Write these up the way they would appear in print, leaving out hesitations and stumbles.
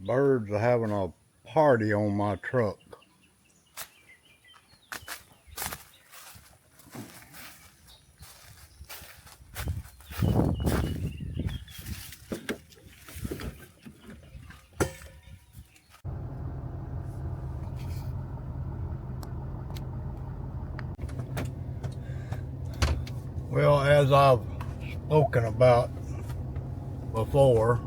Birds are having a party on my truck. Well, as I've spoken about before,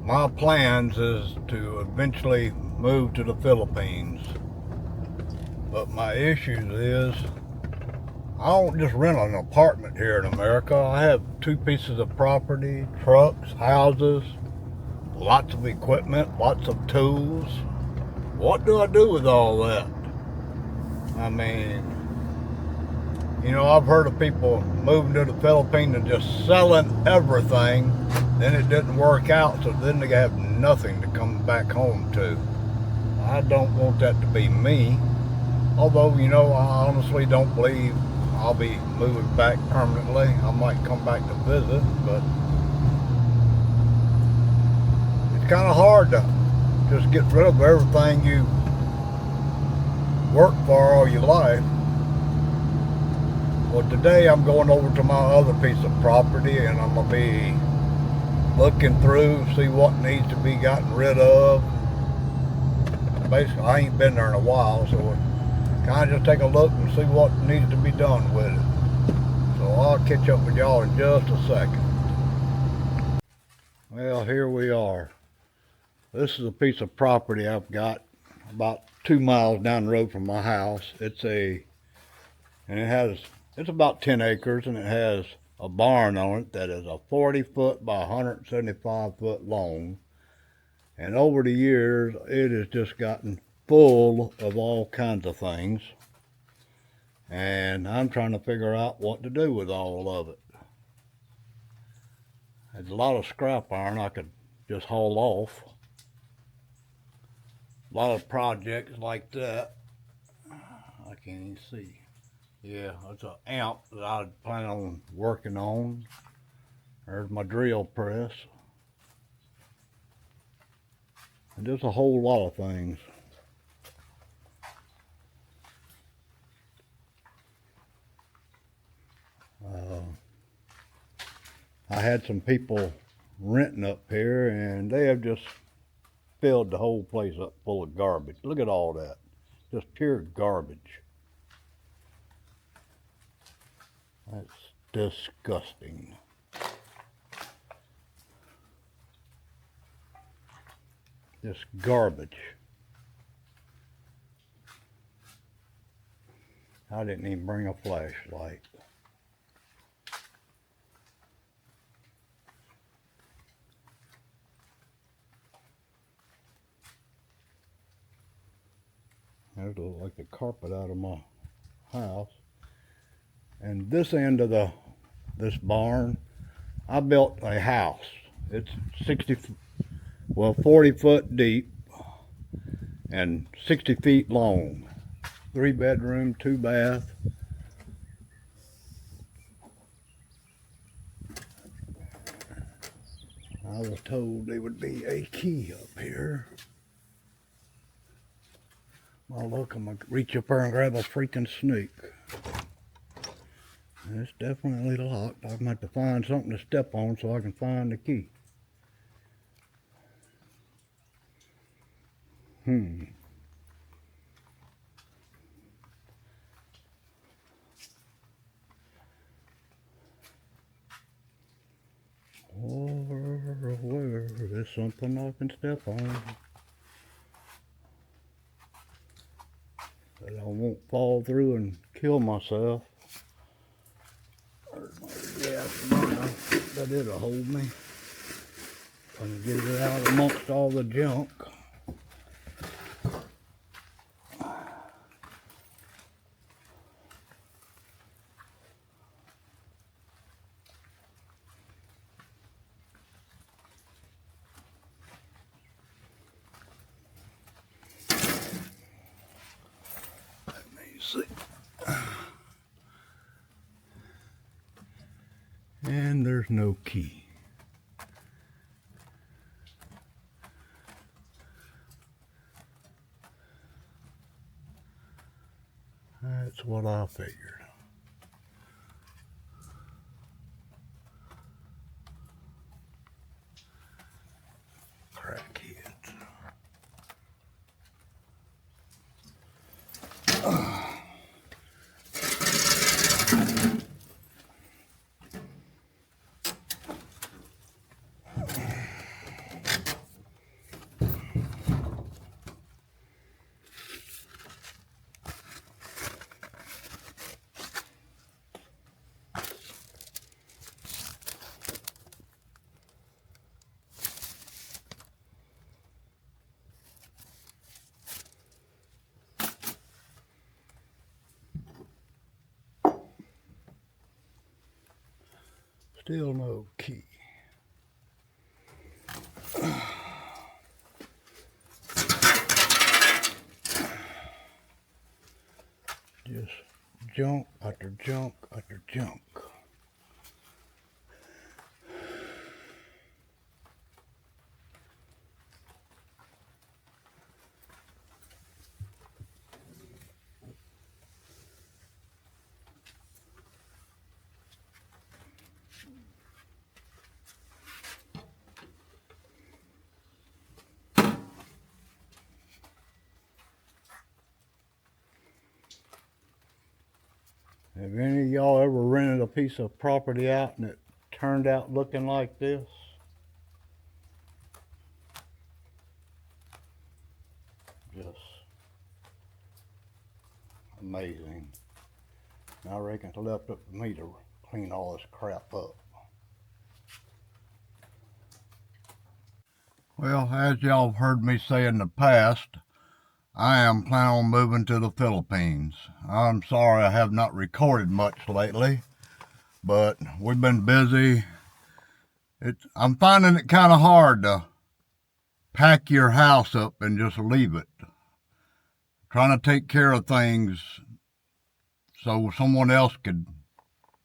my plans is to eventually move to the Philippines. But my issue is I don't just rent an apartment here in America. I have 2 pieces of property, trucks, houses, lots of equipment, lots of tools. What do I do with all that? I mean, I've heard of people moving to the Philippines and just selling everything. Then it didn't work out, so then they have nothing to come back home to. I don't want that to be me. Although, I honestly don't believe I'll be moving back permanently. I might come back to visit, but it's kind of hard to just get rid of everything you worked for all your life. Well, today I'm going over to my other piece of property and I'm going to be looking through, see what needs to be gotten rid of. Basically, I ain't been there in a while, so kind of just take a look and see what needs to be done with it. So I'll catch up with y'all in just a second. Well, here we are. This is a piece of property I've got about 2 miles down the road from my house. It's about 10 acres and it has a barn on it that is a 40-foot by 175-foot long. And over the years, it has just gotten full of all kinds of things. And I'm trying to figure out what to do with all of it. There's a lot of scrap iron I could just haul off. A lot of projects like that. I can't even see. Yeah, it's an amp that I plan on working on. There's my drill press. And just a whole lot of things. I had some people renting up here and they have just filled the whole place up full of garbage. Look at all that. Just pure garbage. That's disgusting. Just garbage. I didn't even bring a flashlight. There's like the carpet out of my house. And this end of this barn, I built a house. It's 40 foot deep and 60 feet long. 3 bedroom, 2 bath. I was told there would be a key up here. Well, look, I'm gonna reach up there and grab a freaking snake. And it's definitely locked. I'm gonna have to find something to step on so I can find the key. Or where? There's something I can step on. That I won't fall through and kill myself. There's my gas burner. That it'll hold me. I can get it out amongst all the junk. And there's no key. what I figured. Crackheads. Still no key. Just junk after junk after junk. Have any of y'all ever rented a piece of property out and it turned out looking like this? Just amazing. I reckon it's left up to me to clean all this crap up. Well, as y'all have heard me say in the past, I am planning on moving to the Philippines. I'm sorry I have not recorded much lately, but we've been busy. I'm finding it kind of hard to pack your house up and just leave it. Trying to take care of things so someone else could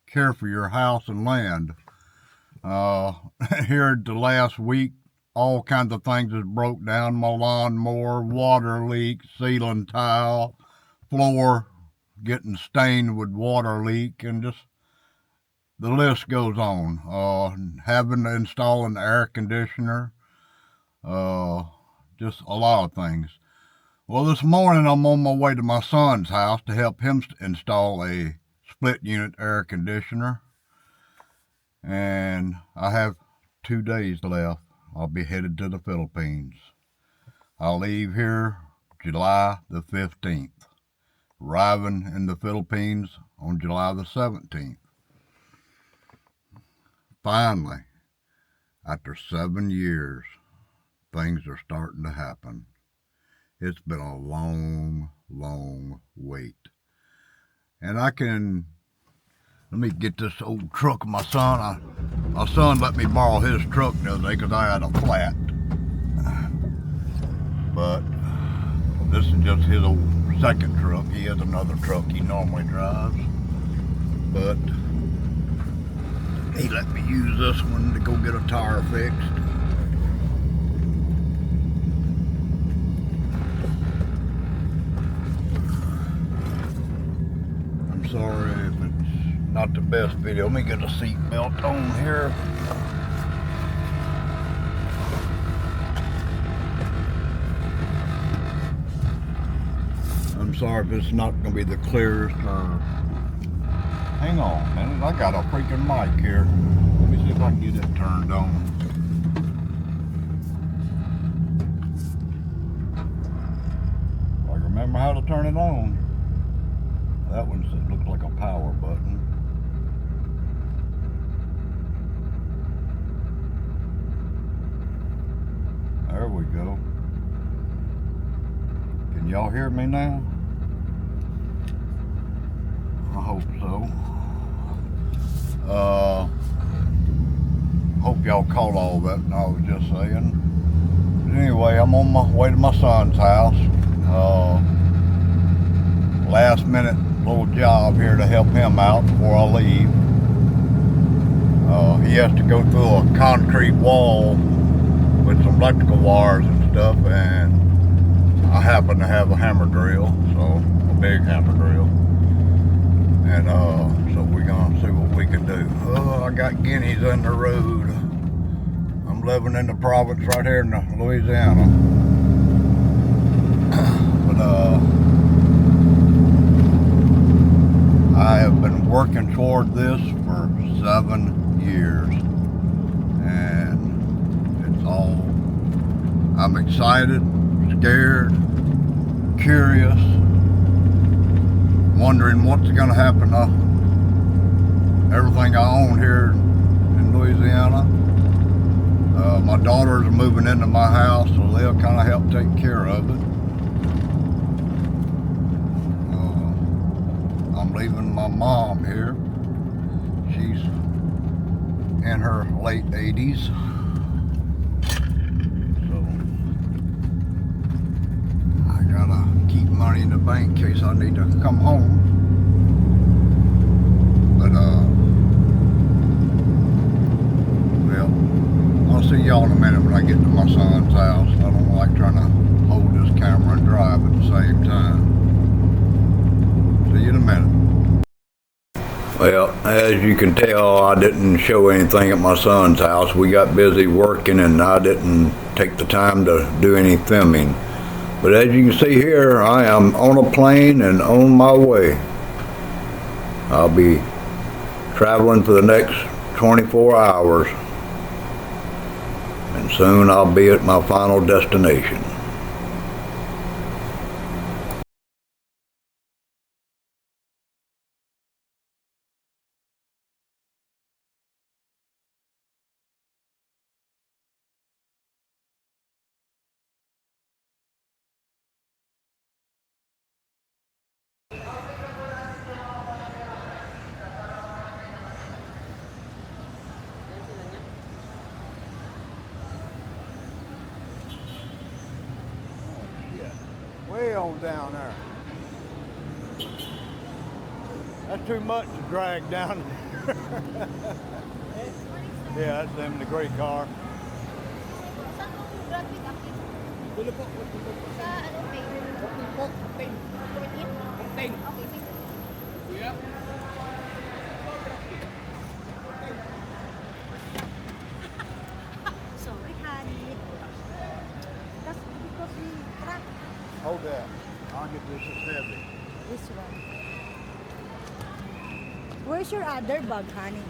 care for your house and land. Here the last week, all kinds of things has broke down. My lawnmower, water leak, ceiling tile, floor getting stained with water leak, and just the list goes on. Having to install an air conditioner, just a lot of things. Well, this morning I'm on my way to my son's house to help him install a split unit air conditioner, and I have 2 days left. I'll be headed to the Philippines. I'll leave here July the 15th, arriving in the Philippines on July the 17th. Finally, after 7 years, things are starting to happen. It's been a long, long wait. And let me get this old truck of my son. My son let me borrow his truck the other day because I had a flat. But this is just his old second truck. He has another truck he normally drives. But he let me use this one to go get a tire fixed. I'm sorry if it's not the best video. Let me get a seat belt on here. I'm sorry if it's not going to be the clearest. Hang on, man. I got a freaking mic here. Let me see if I can get it turned on. I remember how to turn it on. That one looks like a power button. There we go. Can y'all hear me now? I hope so. Hope y'all caught all that I was just saying. But anyway, I'm on my way to my son's house. Last minute little job here to help him out before I leave. He has to go through a concrete wall with some electrical wires and stuff, and I happen to have a hammer drill, so a big hammer drill. And so we're gonna see what we can do. Oh, I got guineas in the road. I'm living in the province right here in Louisiana. But I have been working toward this for 7 years, and it's all, I'm excited, scared, curious, wondering what's going to happen to everything I own here in Louisiana. My daughters are moving into my house, so they'll kind of help take care of it. I'm leaving my mom here. She's in her late 80s. So I gotta keep money in the bank in case I need to come home. But well, I'll see y'all in a minute when I get to my son's house. I don't like trying to hold this camera and drive at the same time. See you in a minute. Well, as you can tell, I didn't show anything at my son's house. We got busy working and I didn't take the time to do any filming. But as you can see here, I am on a plane and on my way. I'll be traveling for the next 24 hours. And soon I'll be at my final destination. Way on down there. That's too much to drag down there. Yeah, that's them in the gray car. Sorry, honey. That's because we track Hold that. I'll get this, it's heavy. this one. Where's your other bag, honey?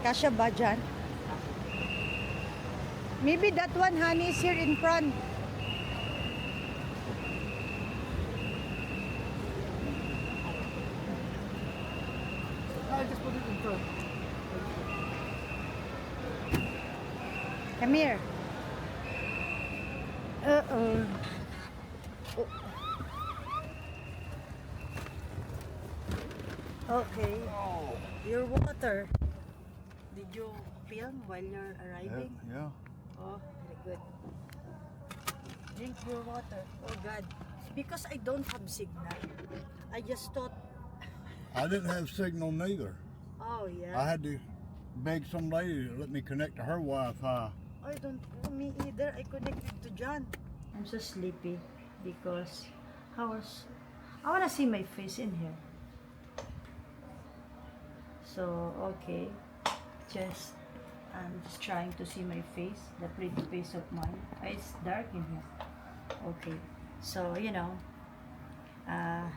Kasha ba dyan? Maybe that one, honey, is here in front. I just put it in front. Come here. Uh-oh. Okay. Your water. Did you film while you're arriving? Yeah. Oh, very good. Drink your water. Oh God. Because I don't have signal. I just thought, I didn't have signal neither. oh yeah. I had to beg some lady to let me connect to her Wi-Fi. I don't know, me either. I connected to John. I'm so sleepy because I want to see my face in here. So, okay. I'm just trying to see my face, the pretty face of mine. It's dark in here. Okay. So,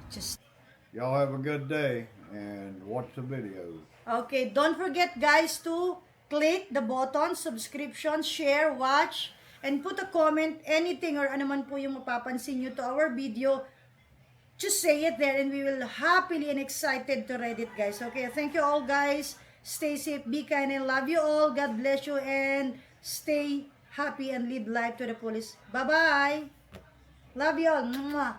just Y'all have a good day and watch the videos. okay, don't forget guys to click the button, subscription, share, watch, and put a comment, anything or anuman po yung mapapansin nyo to our video. Just say it there and we will happily and excited to read it, guys. Okay, thank you all, guys. Stay safe, be kind, and love you all. God bless you and stay happy and live life to the fullest. Bye-bye. Love you all. Mwah.